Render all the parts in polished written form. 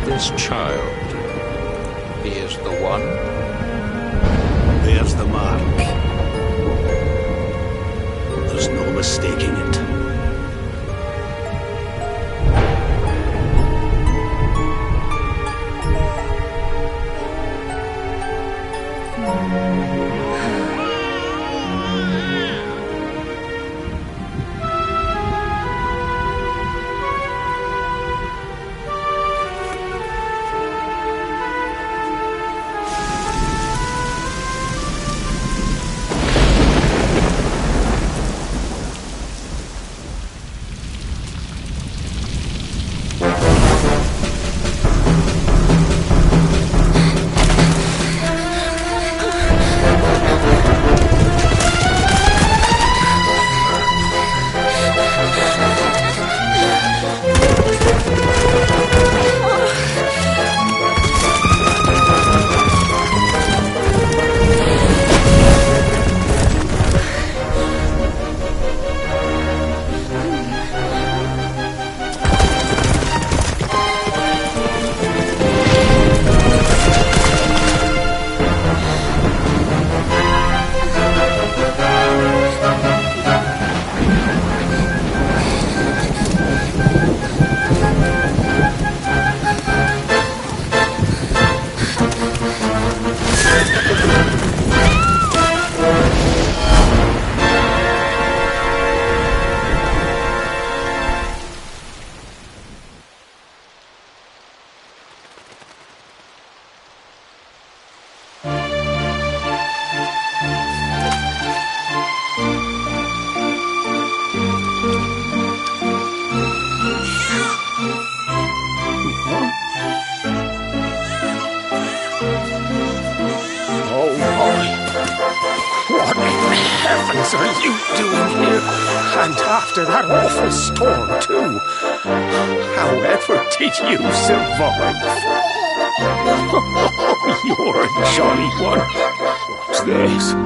This child, he is the one? There's the mark. There's no mistaking it. What in heavens are you doing here? And after that awful storm, too. However did you survive? You're a jolly one. What's this? Oh,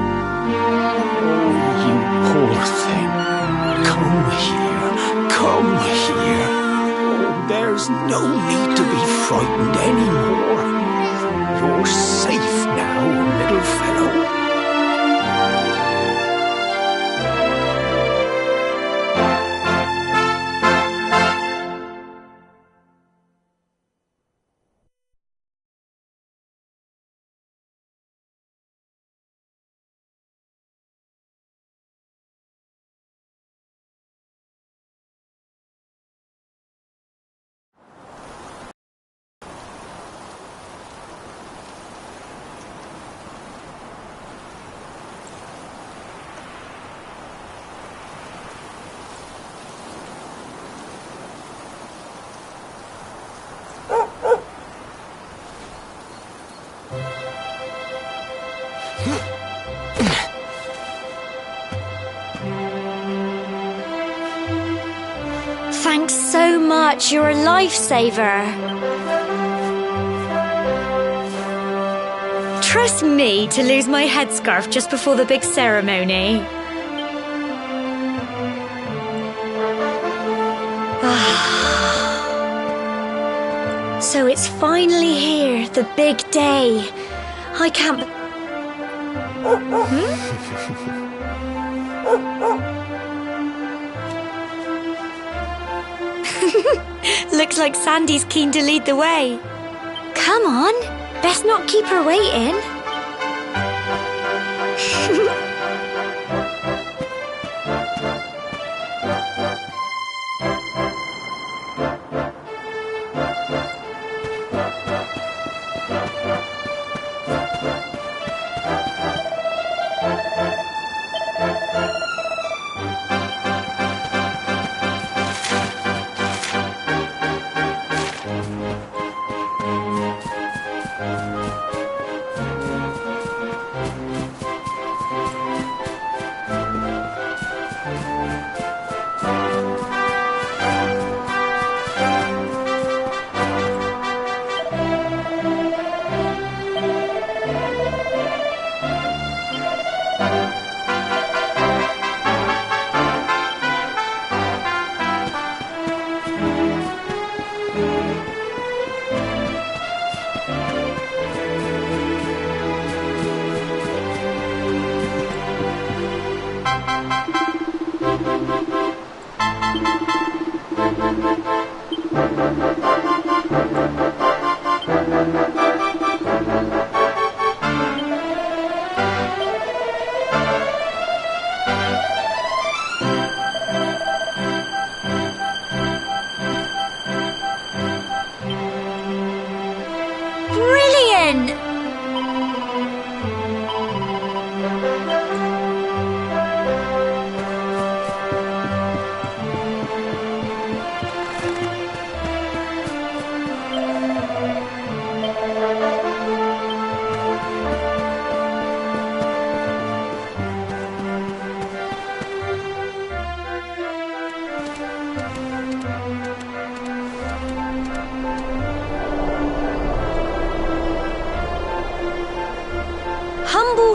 you poor thing. Come here. Come here. Oh, there's no need to be frightened anymore. You're safe now, little fellow. much. You're a lifesaver. Trust me to lose my headscarf just before the big ceremony. So it's finally here, the big day. I can't... Looks like Sandy's keen to lead the way. Come on, best not keep her waiting.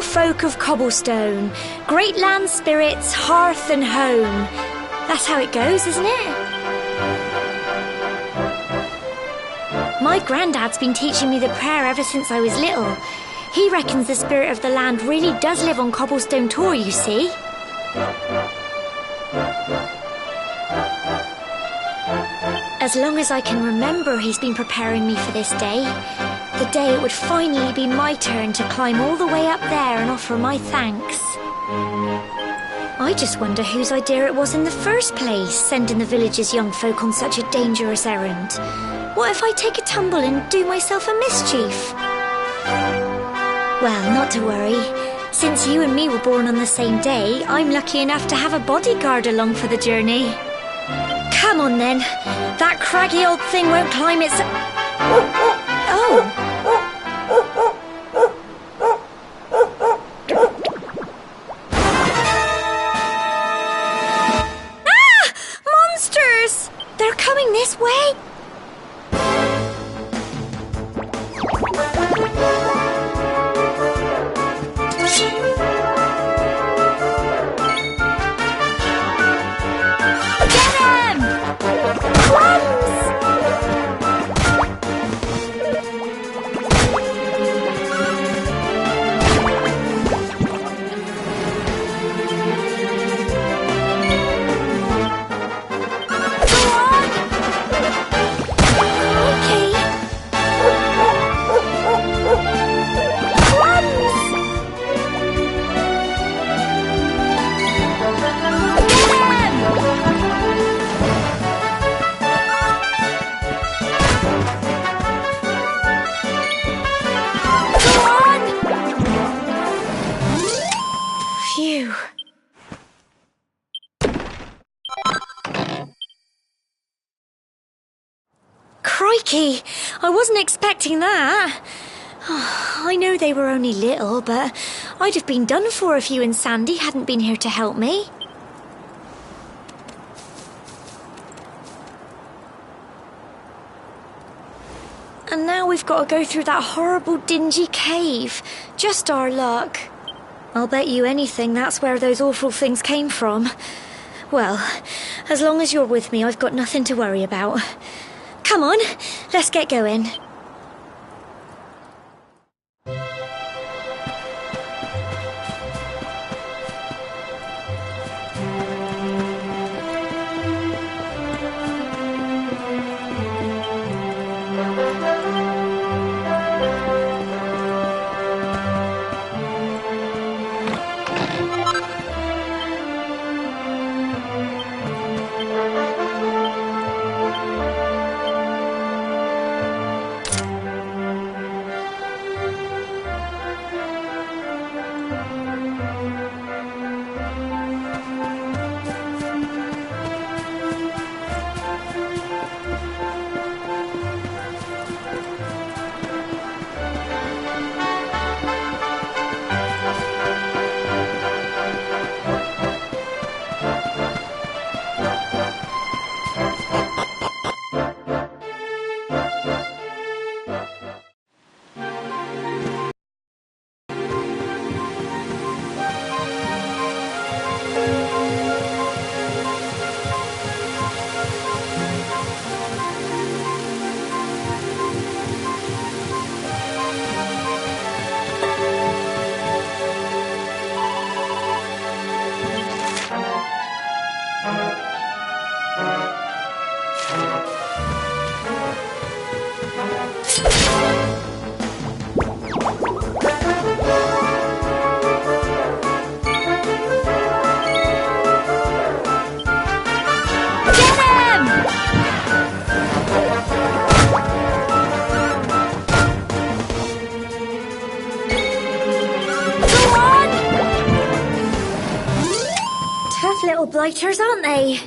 Folk of Cobblestone, great land spirits, hearth and home. That's how it goes, isn't it? My granddad's been teaching me the prayer ever since I was little. He reckons the spirit of the land really does live on Cobblestone Tor, you see. As long as I can remember, he's been preparing me for this day. The day it would finally be my turn to climb all the way up there and offer my thanks. I just wonder whose idea it was in the first place, sending the village's young folk on such a dangerous errand. What if I take a tumble and do myself a mischief? Well, not to worry. Since you and me were born on the same day, I'm lucky enough to have a bodyguard along for the journey. Come on then. That craggy old thing won't climb its... Oh! Ah! Monsters! They're coming this way! Crikey, I wasn't expecting that. I know they were only little, but I'd have been done for if you and Sandy hadn't been here to help me. And now we've got to go through that horrible dingy cave. Just our luck. I'll bet you anything that's where those awful things came from. Well, as long as you're with me, I've got nothing to worry about. Come on, let's get going. Little blighters, aren't they?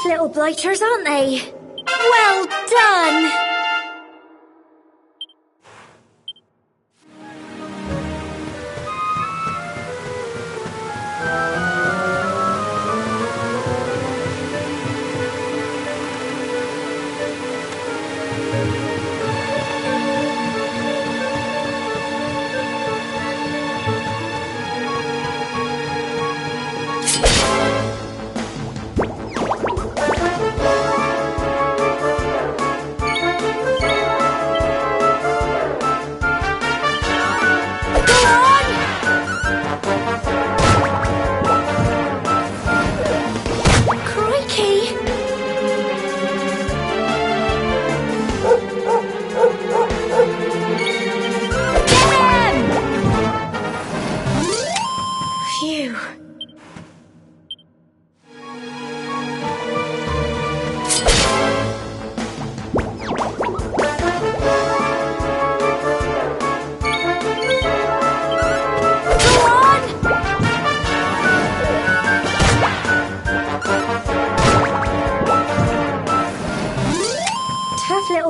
Little blighters, aren't they? Well done!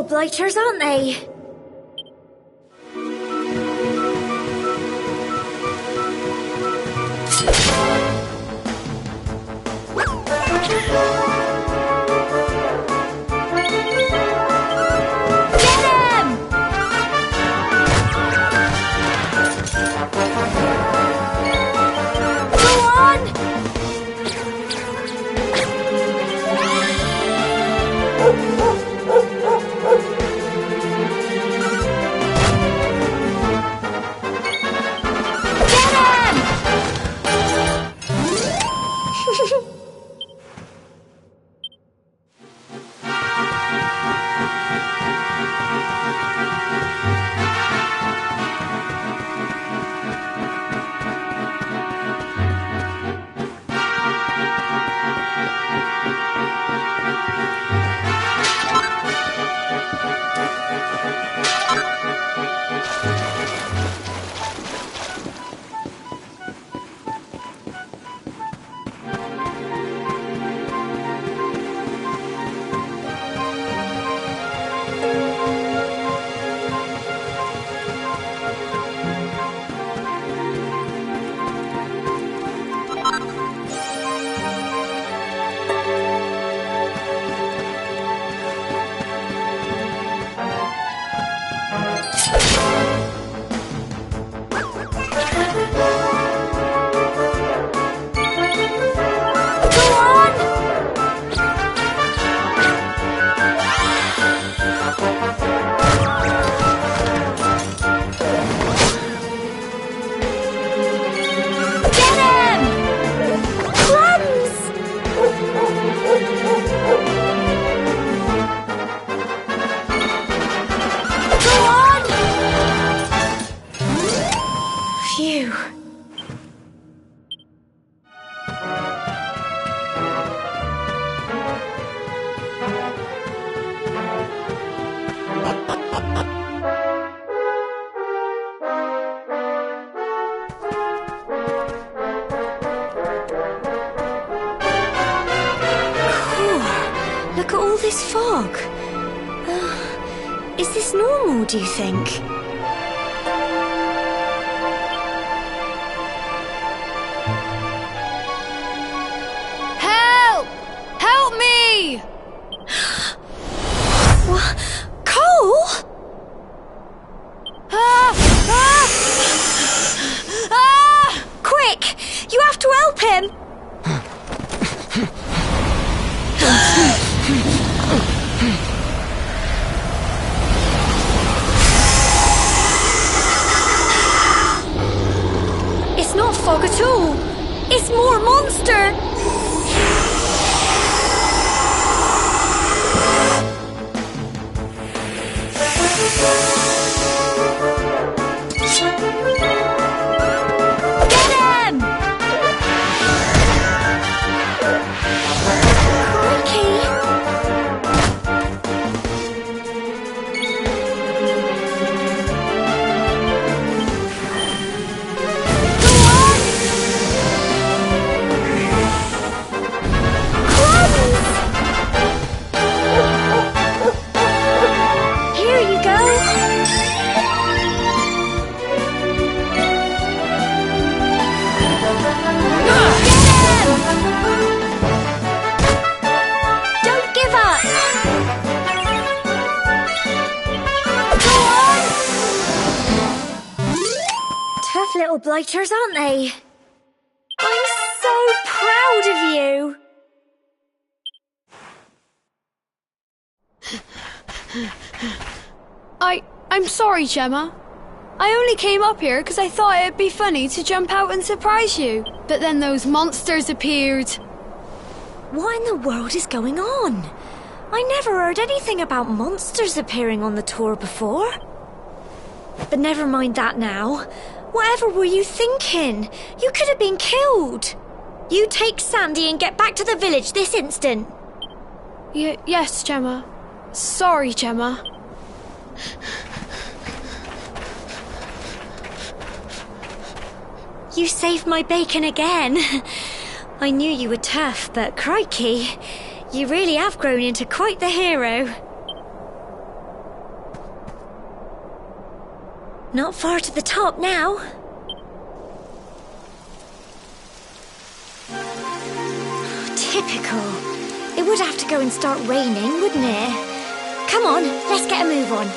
Blighters, aren't they? this fog? Is this normal, do you think? Help! Help me! What? Cole? Quick! You have to help him! It's not fog at all. It's more monster. Get him! Crikey! Here you go. Get him! Don't give up. Go on. Tough little blighters, aren't they? I'm so proud of you. I'm sorry, Gemma. I only came up here because I thought it'd be funny to jump out and surprise you. But then those monsters appeared. What in the world is going on? I never heard anything about monsters appearing on the tour before. But never mind that now. Whatever were you thinking? You could have been killed. You take Sandy and get back to the village this instant. Yes, Gemma. Sorry, Gemma. You saved my bacon again. I knew you were tough, but crikey, you really have grown into quite the hero. Not far to the top now. Typical. It would have to go and start raining, wouldn't it? Come on, let's get a move on.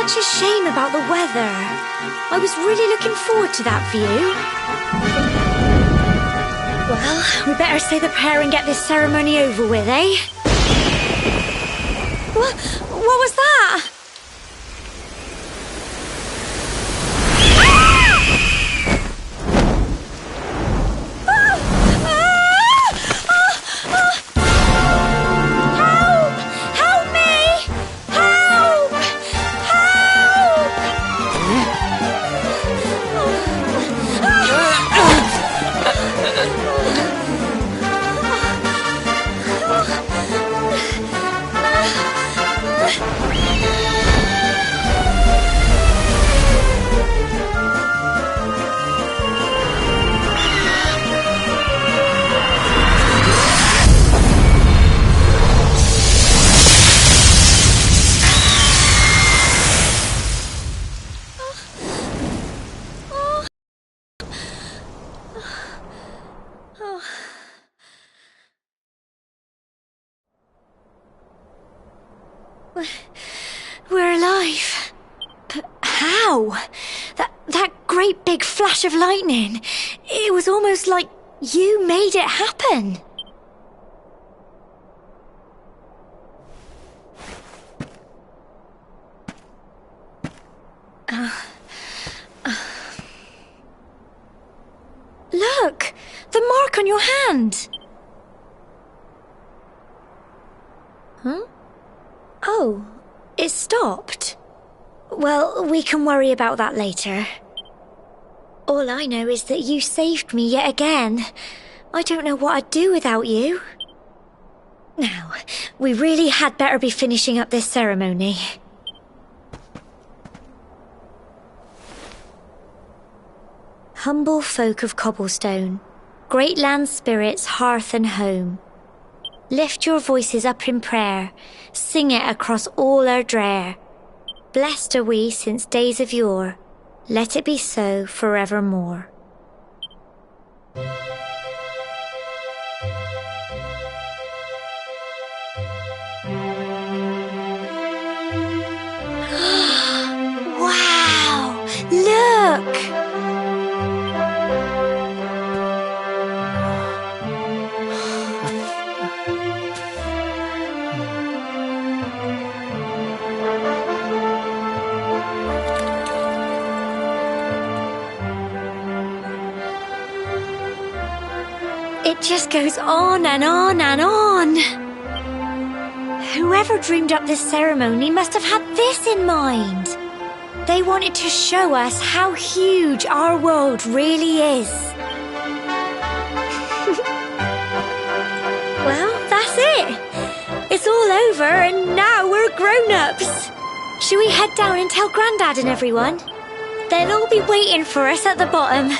Such a shame about the weather. I was really looking forward to that view. Well, we better say the prayer and get this ceremony over with, eh? What was that? alive. But how? That great big flash of lightning. It was almost like you made it happen. Look! The mark on your hand! Huh? Oh, it stopped. Well, we can worry about that later. All I know is that you saved me yet again. I don't know what I'd do without you. Now, we really had better be finishing up this ceremony. Humble folk of Cobblestone, great land spirits, hearth and home, lift your voices up in prayer, sing it across all our drear. Blessed are we since days of yore, let it be so forevermore. Wow! Look! It just goes on and on and on. Whoever dreamed up this ceremony must have had this in mind. They wanted to show us how huge our world really is. Well, that's it. It's all over and now we're grown-ups. Should we head down and tell Grandad and everyone? They'll all be waiting for us at the bottom.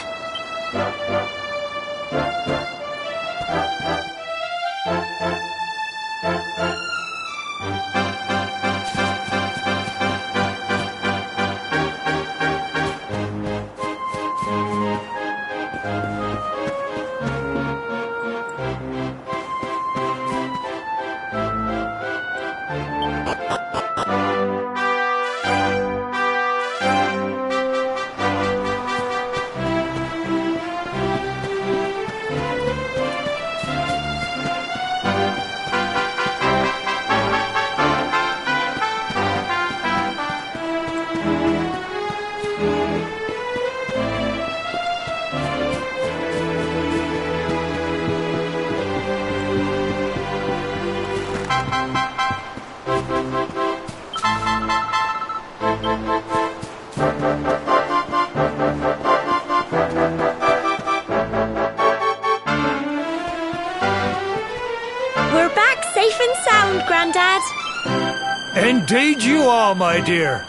Indeed you are, my dear.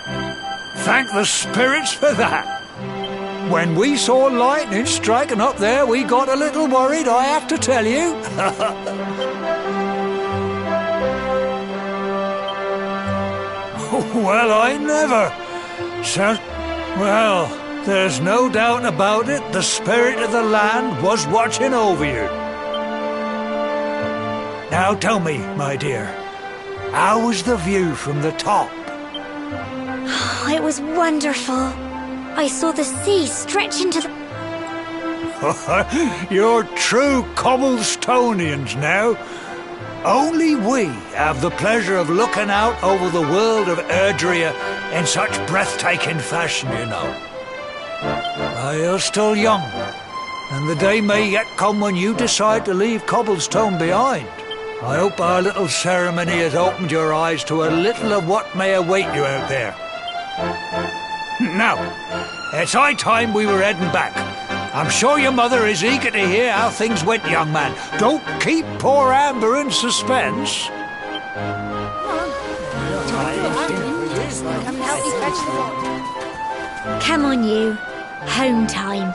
Thank the spirits for that. When we saw lightning striking up there, we got a little worried, I have to tell you. Well, I never. Well, there's no doubt about it, the spirit of the land was watching over you. Now tell me, my dear, how was the view from the top? It was wonderful. I saw the sea stretch into the... You're true Cobblestonians now. Only we have the pleasure of looking out over the world of Erdrea in such breathtaking fashion, you know. You're still young, and the day may yet come when you decide to leave Cobblestone behind. I hope our little ceremony has opened your eyes to a little of what may await you out there. Now, it's high time we were heading back. I'm sure your mother is eager to hear how things went, young man. Don't keep poor Amber in suspense. Come on, you. Home time.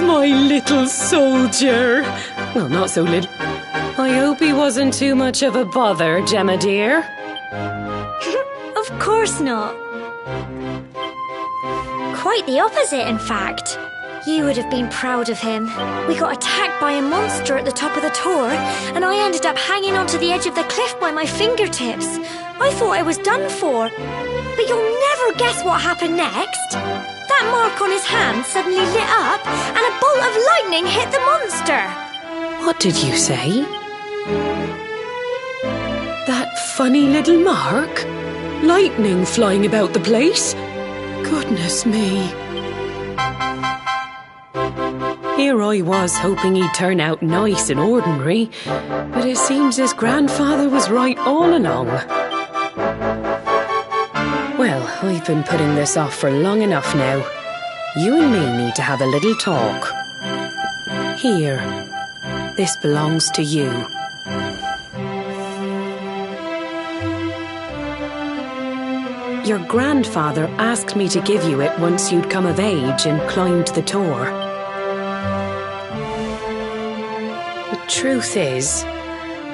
my little soldier. Well, not so little. I hope he wasn't too much of a bother, Gemma dear. Of course not. Quite the opposite, in fact. You would have been proud of him. We got attacked by a monster at the top of the tor, and I ended up hanging onto the edge of the cliff by my fingertips. I thought I was done for. But you'll never guess what happened next. That mark on his hand suddenly lit up, and a bolt of lightning hit the monster. What did you say? That funny little mark? Lightning flying about the place? Goodness me. Here I was hoping he'd turn out nice and ordinary, but it seems his grandfather was right all along. Well, I've been putting this off for long enough now. You and me need to have a little talk. Here, this belongs to you. Your grandfather asked me to give you it once you'd come of age and climbed the tor. The truth is,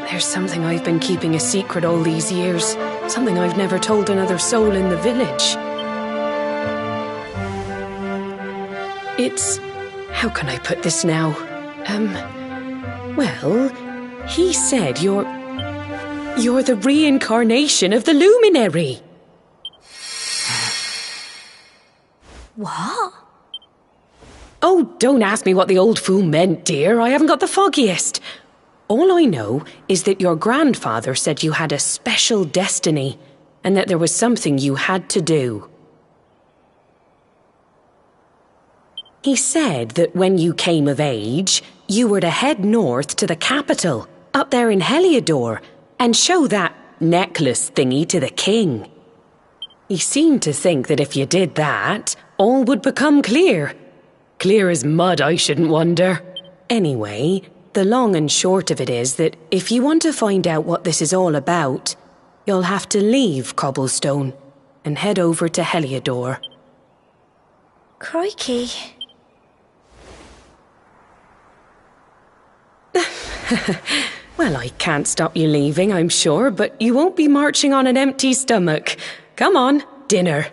there's something I've been keeping a secret all these years. Something I've never told another soul in the village. It's... how can I put this now? Well, he said you're the reincarnation of the luminary. What? Oh, don't ask me what the old fool meant, dear. I haven't got the foggiest. All I know is that your grandfather said you had a special destiny and that there was something you had to do. He said that when you came of age, you were to head north to the capital, up there in Heliodor, and show that necklace thingy to the king. He seemed to think that if you did that, all would become clear. Clear as mud, I shouldn't wonder. Anyway, the long and short of it is that if you want to find out what this is all about, you'll have to leave Cobblestone and head over to Heliodor. Crikey. Well, I can't stop you leaving, I'm sure, but you won't be marching on an empty stomach. Come on, dinner.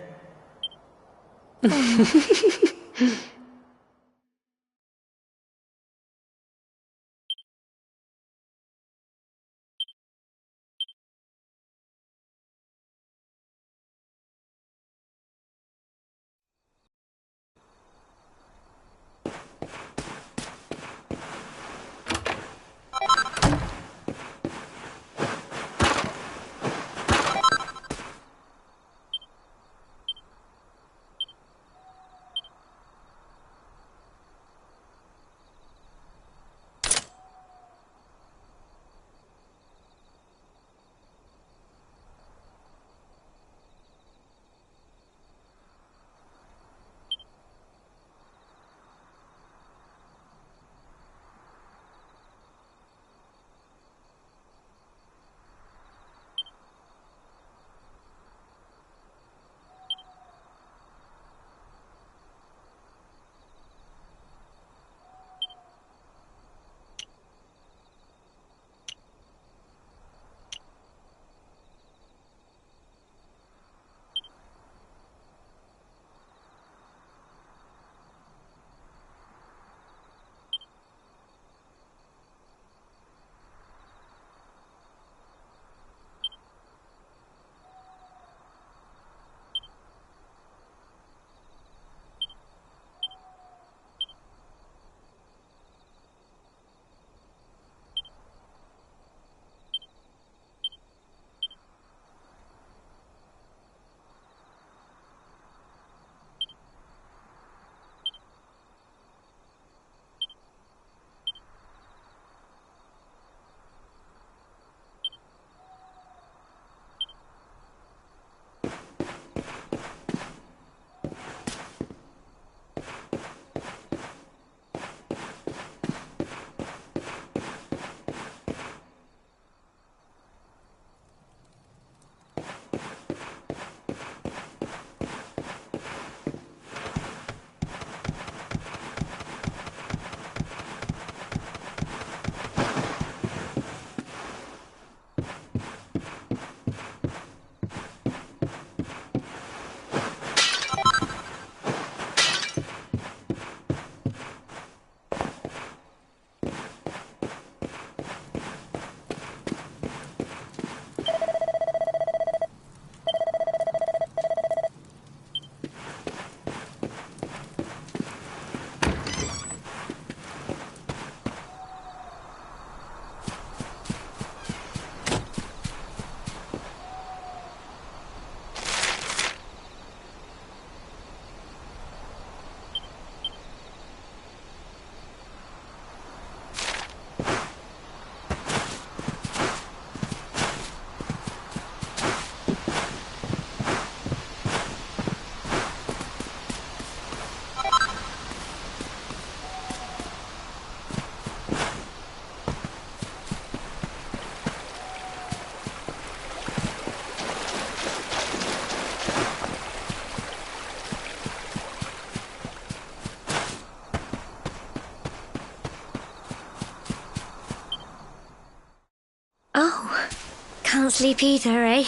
sleep either, eh?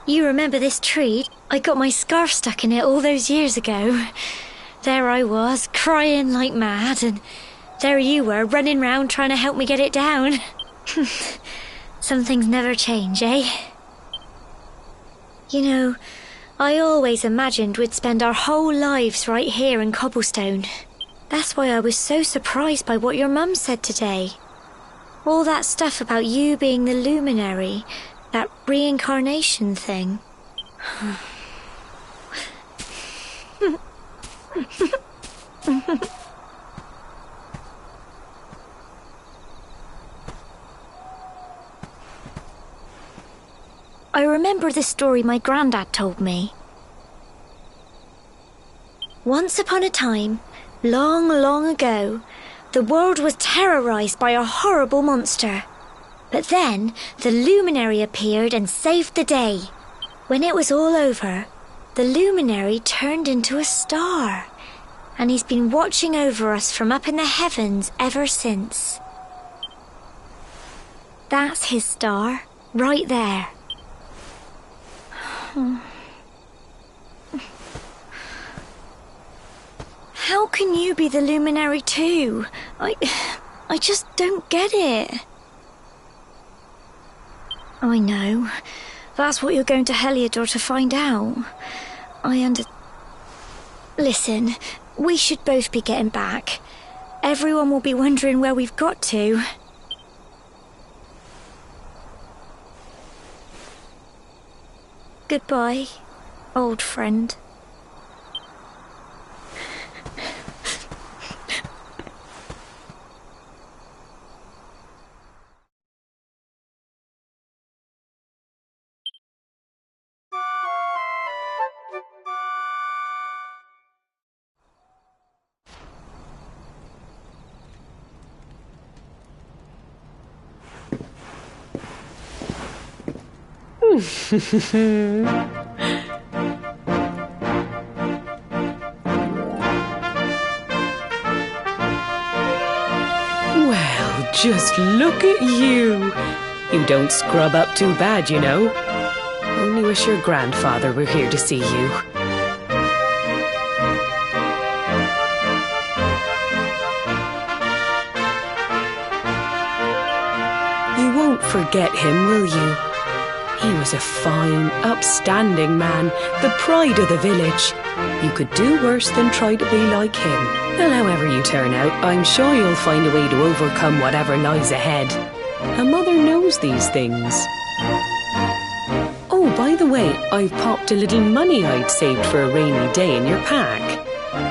You remember this tree? I got my scarf stuck in it all those years ago. There I was, crying like mad, and there you were, running round trying to help me get it down. Some things never change, eh? You know, I always imagined we'd spend our whole lives right here in Cobblestone. That's why I was so surprised by what your mum said today. All that stuff about you being the luminary, that reincarnation thing. I remember the story my granddad told me. Once upon a time, long, long ago, the world was terrorized by a horrible monster. But then, the luminary appeared and saved the day. When it was all over, the luminary turned into a star. And he's been watching over us from up in the heavens ever since. That's his star, right there. How can you be the luminary too? I just don't get it. I know. That's what you're going to Heliodor to find out. Listen, we should both be getting back. Everyone will be wondering where we've got to. Goodbye, old friend. Well, just look at you. You don't scrub up too bad, you know. Only wish your grandfather were here to see you. You won't forget him, will you? He was a fine, upstanding man, the pride of the village. You could do worse than try to be like him. Well, however you turn out, I'm sure you'll find a way to overcome whatever lies ahead. A mother knows these things. Oh, by the way, I've popped a little money I'd saved for a rainy day in your pack.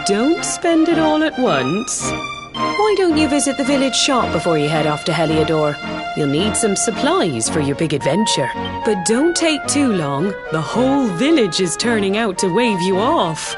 Don't spend it all at once. Why don't you visit the village shop before you head off to Heliodor? You'll need some supplies for your big adventure. But don't take too long. The whole village is turning out to wave you off.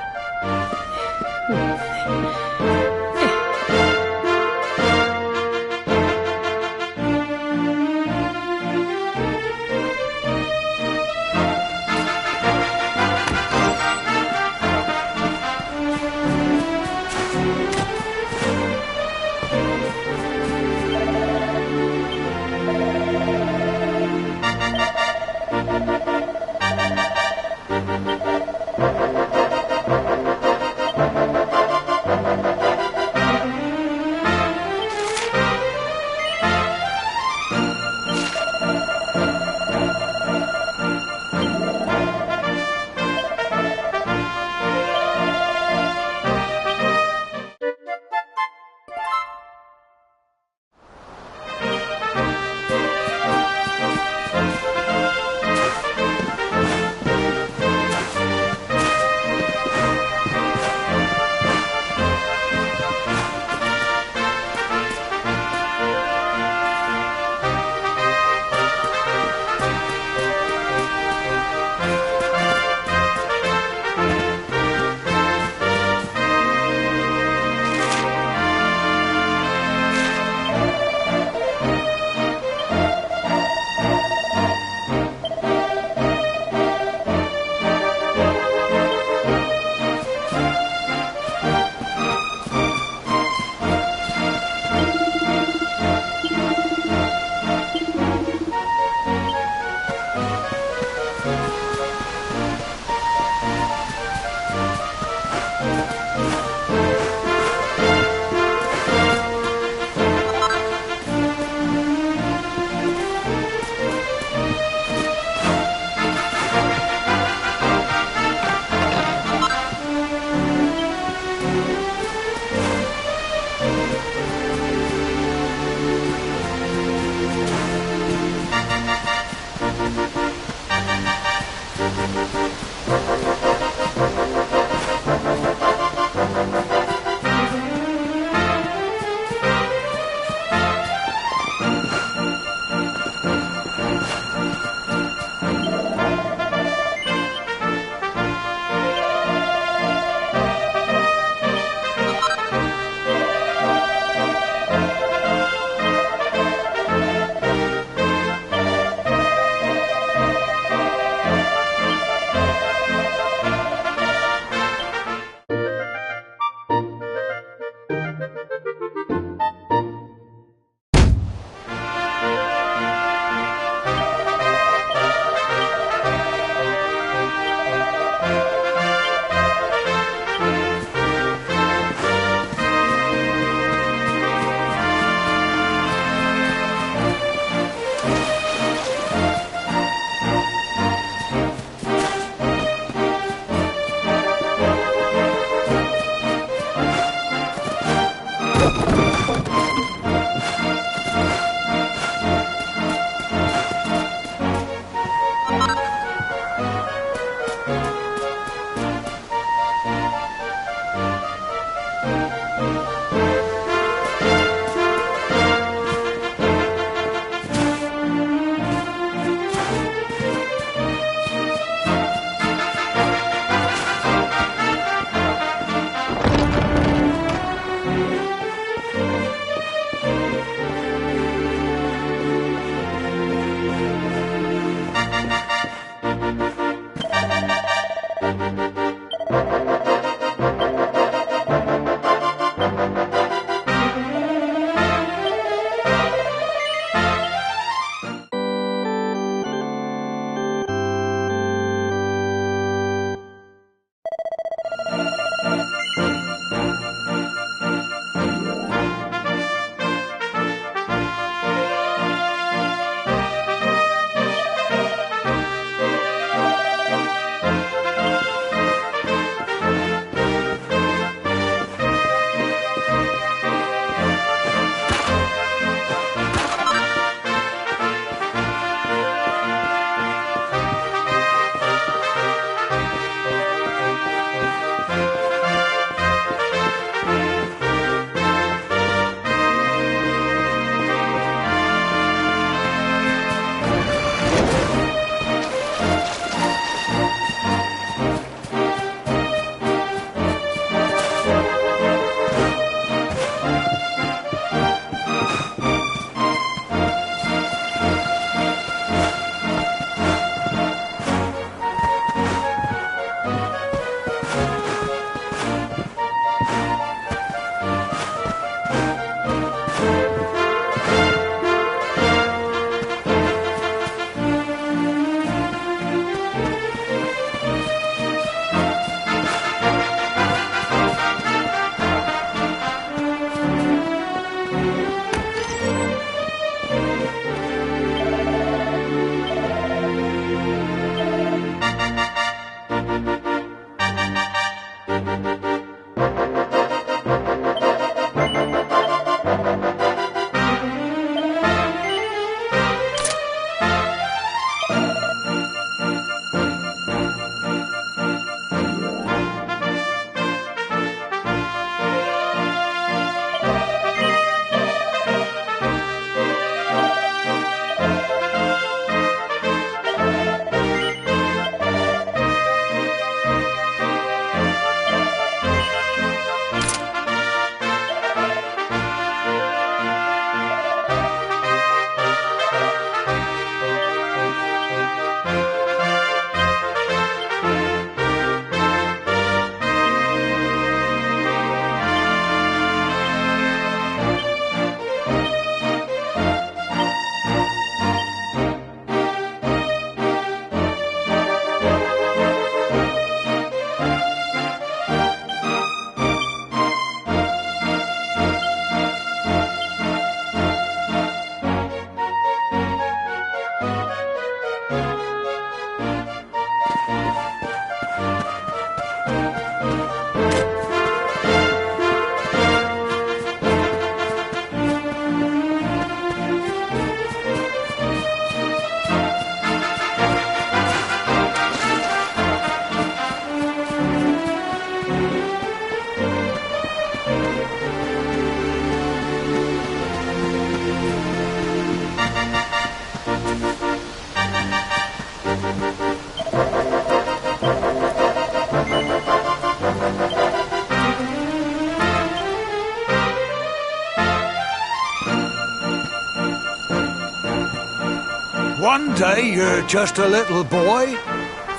One day you're just a little boy,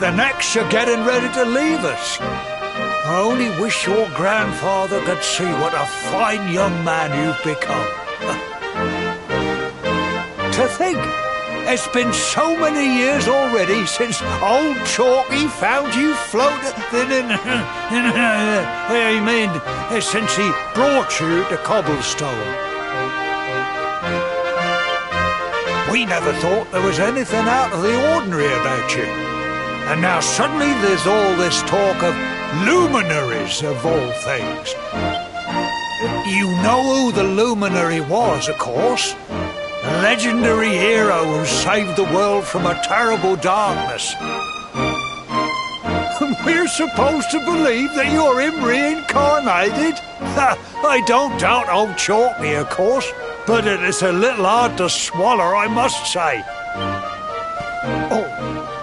the next you're getting ready to leave us. I only wish your grandfather could see what a fine young man you've become. To think, it's been so many years already since old Chalky found you floating since he brought you to Cobblestone. We never thought there was anything out of the ordinary about you. And now suddenly there's all this talk of luminaries, of all things. You know who the luminary was, of course. A legendary hero who saved the world from a terrible darkness. We're supposed to believe that you're him reincarnated? I don't doubt old Chalky, of course, but it is a little hard to swallow, I must say. Oh,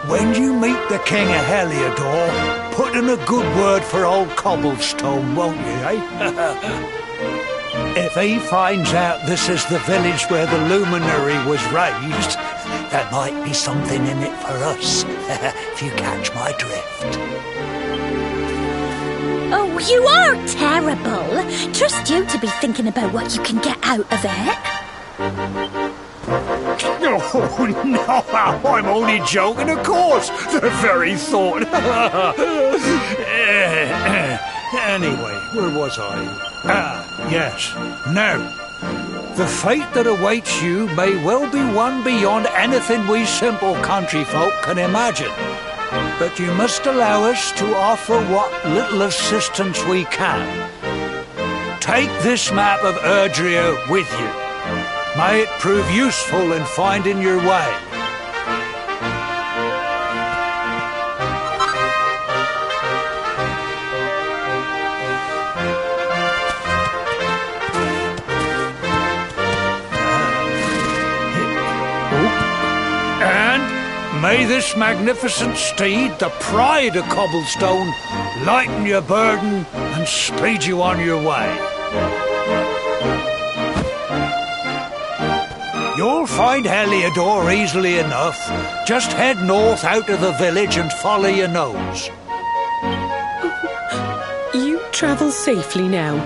when you meet the King of Heliodor, put in a good word for old Cobblestone, won't you, eh? If he finds out this is the village where the luminary was raised, there might be something in it for us, if you catch my drift. Oh, you are terrible. Trust you to be thinking about what you can get out of it. Oh, no, I'm only joking, of course. The very thought. Anyway, where was I? Yes. Now, the fate that awaits you may well be one beyond anything we simple country folk can imagine. But you must allow us to offer what little assistance we can. Take this map of Erdrea with you. May it prove useful in finding your way. May this magnificent steed, the pride of Cobblestone, lighten your burden and speed you on your way. You'll find Heliodor easily enough. Just head north out of the village and follow your nose. You travel safely now.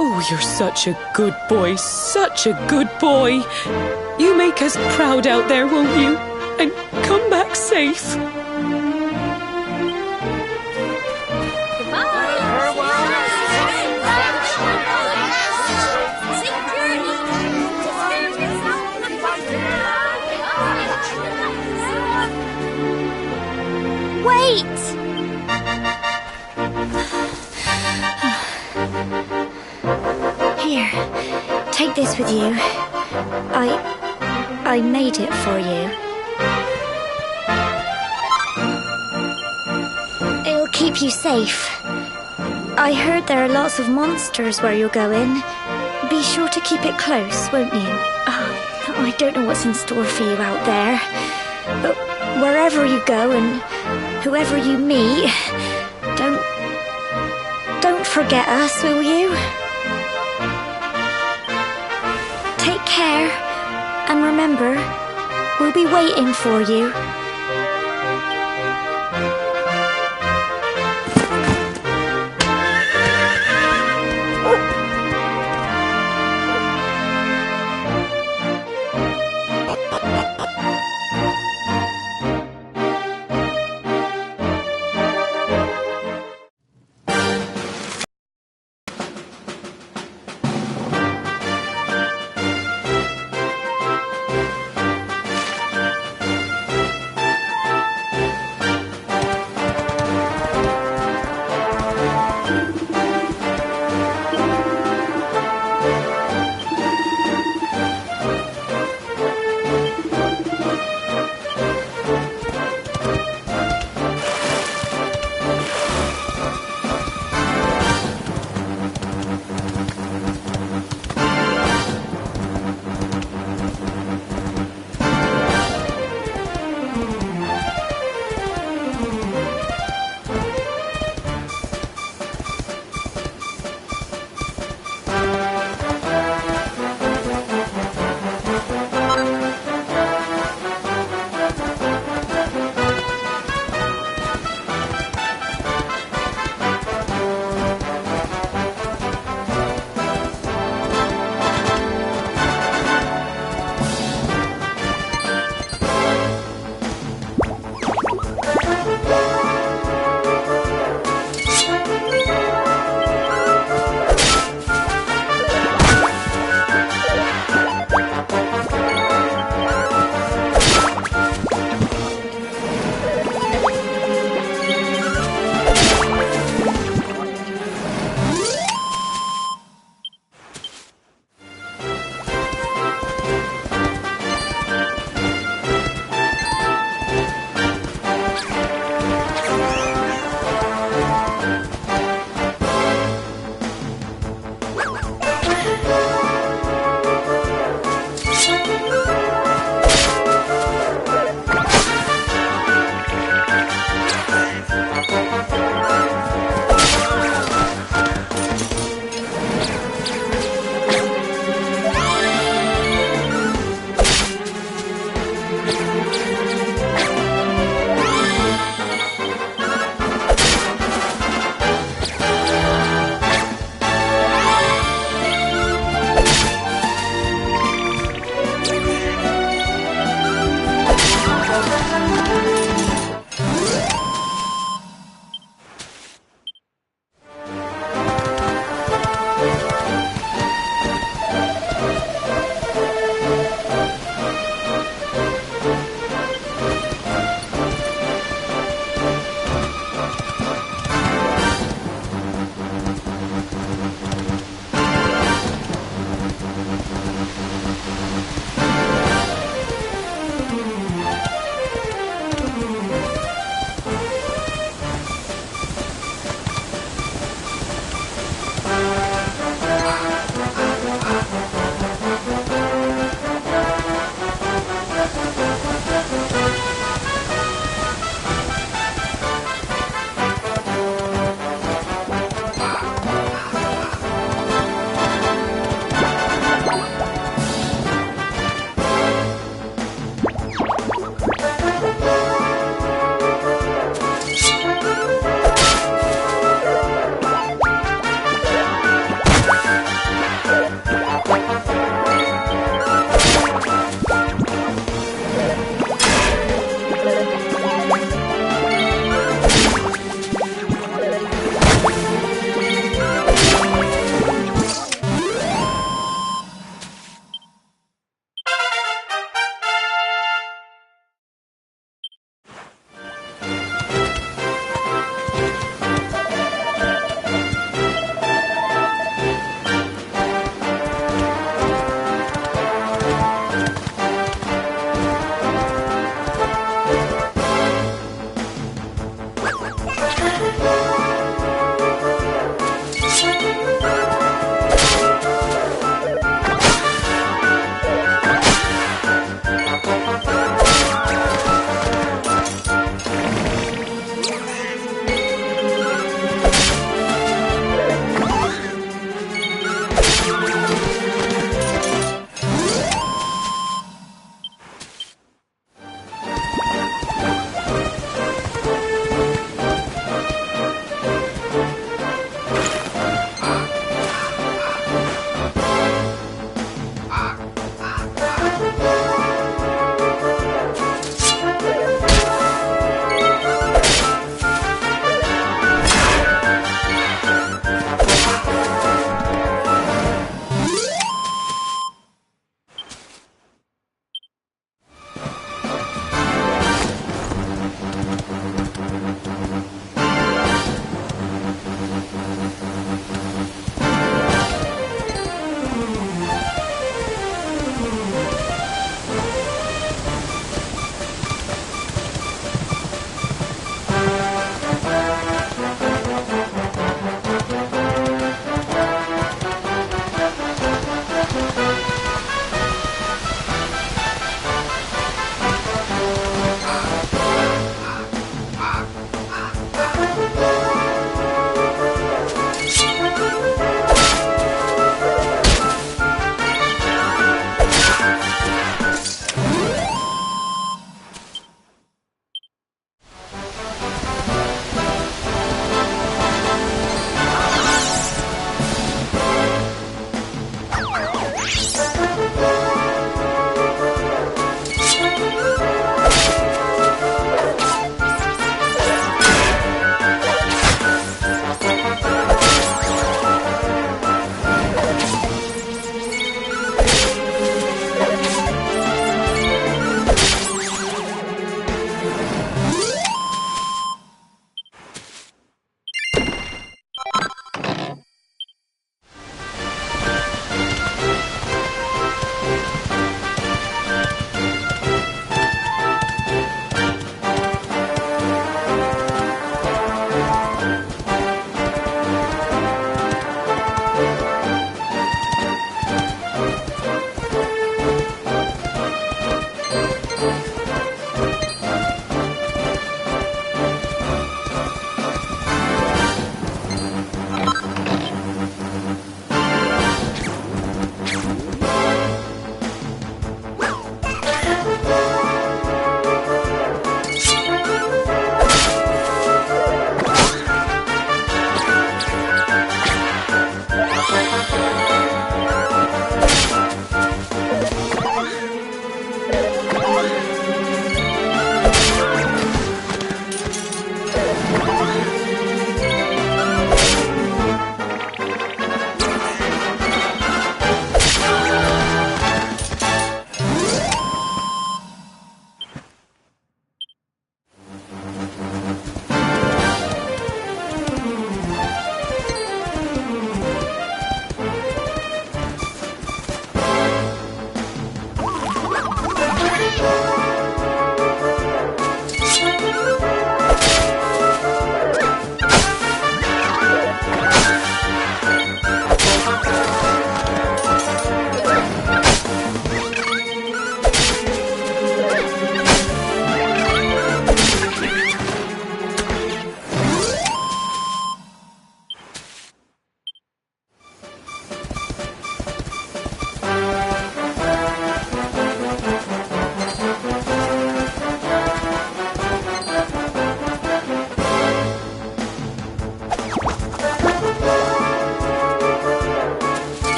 Oh, you're such a good boy, such a good boy. You make us proud out there, won't you? And come back safe. Wait! Here, take this with you. I made it for you. It'll keep you safe. I heard there are lots of monsters where you're going. Be sure to keep it close, won't you? Oh, I don't know what's in store for you out there. But wherever you go and whoever you meet, don't forget us, will you? Take care, and remember, we'll be waiting for you.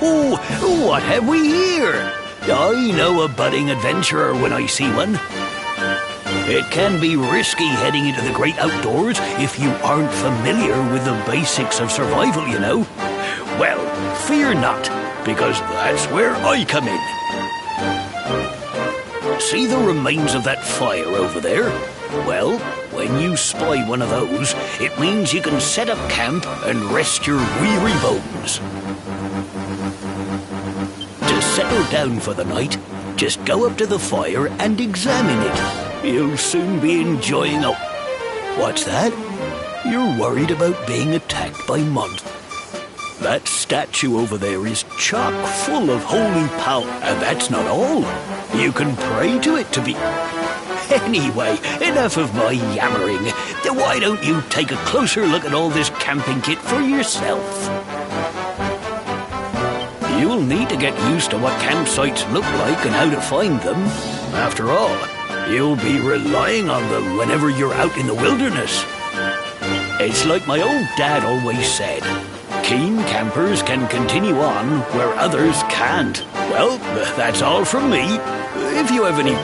Oh, what have we here? I know a budding adventurer when I see one. It can be risky heading into the great outdoors if you aren't familiar with the basics of survival, you know. Well, fear not, because that's where I come in. See the remains of that fire over there? Well, when you spy one of those, it means you can set up camp and rest your weary bones. To settle down for the night, just go up to the fire and examine it. You'll soon be enjoying a... What's that? You're worried about being attacked by monsters. That statue over there is chock full of holy power. And that's not all. You can pray to it to be... Anyway, enough of my yammering. Why don't you take a closer look at all this camping kit for yourself? You'll need to get used to what campsites look like and how to find them. After all, you'll be relying on them whenever you're out in the wilderness. It's like my old dad always said, keen campers can continue on where others can't. Well, that's all from me. If you have any